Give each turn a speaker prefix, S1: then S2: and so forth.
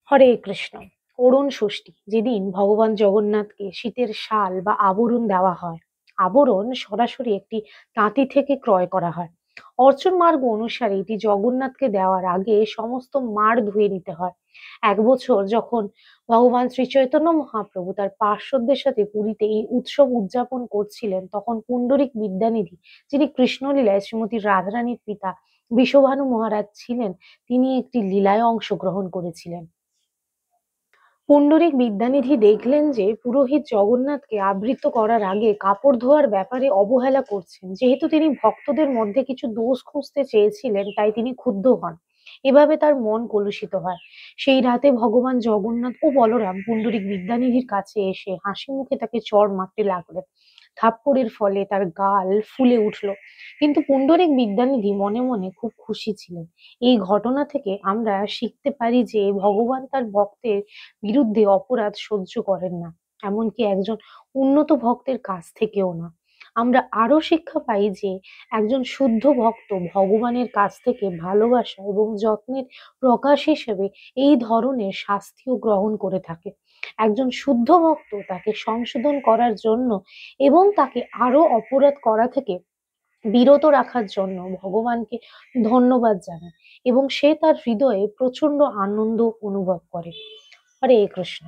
S1: হরে কৃষ্ণ। অরুণ ষষ্ঠী, যেদিন ভগবান জগন্নাথকে শীতের শাল বা আবরণ দেওয়া হয়। আবরণ সরাসরি একটি তাঁতি থেকে ক্রয় করা হয়। অর্চন মার্গ অনুসারে এটি জগন্নাথকে দেওয়ার আগে সমস্ত মাড় ধুয়ে নিতে হয়। এক বছর যখন ভগবান শ্রী চৈতন্য মহাপ্রভু তার পার্শ্বদের সাথে পুরীতে এই উৎসব উদযাপন করছিলেন, তখন পুণ্ডরিক বিদ্যানিধি, যিনি কৃষ্ণলীলায় শ্রীমতী রাধারানীর পিতা বিষভানু মহারাজ ছিলেন, তিনি একটি লীলায় অংশগ্রহণ করেছিলেন। পুণ্ডরীক বিদ্যানিধি দেখলেন যে পুরোহিত জগন্নাথকে আবৃত করার আগে কাপড় ধোয়ার ব্যাপারে অবহেলা করছেন। যেহেতু তিনি ভক্তদের মধ্যে কিছু দোষ খুঁজতে চেয়েছিলেন, তাই তিনি ক্ষুব্ধ হন। এভাবে তার মন কলুষিত হয়। সেই রাতে ভগবান জগন্নাথ ও বলরাম পুণ্ডরীক বিদ্যানিধির কাছে এসে হাসি মুখে তাকে চড় মারতে লাগলেন। থাপ্পড়ের ফলে তার গাল ফুলে উঠল। কিন্তু পুণ্ডরীক বিদ্যানিধি মনে মনে খুব খুশি ছিলেন। এই ঘটনা থেকে আমরা শিখতে পারি যে ভগবান তার ভক্তের বিরুদ্ধে অপরাধ সহ্য করেন না, এমনকি একজন উন্নত ভক্তের কাছ থেকেও না। আমরা আরো শিক্ষা পাই যে একজন শুদ্ধ ভক্ত ভগবানের কাছ থেকে ভালোবাসা এবং যত্নের প্রকাশ হিসেবে এই ধরনের শাস্তিও গ্রহণ করে থাকে। একজন শুদ্ধ ভক্ত তাকে সংশোধন করার জন্য এবং তাকে আরো অপরাধ করা থেকে বিরত রাখার জন্য ভগবানকে ধন্যবাদ জানায় এবং সে তার হৃদয়ে প্রচন্ড আনন্দ অনুভব করে। হরে কৃষ্ণ।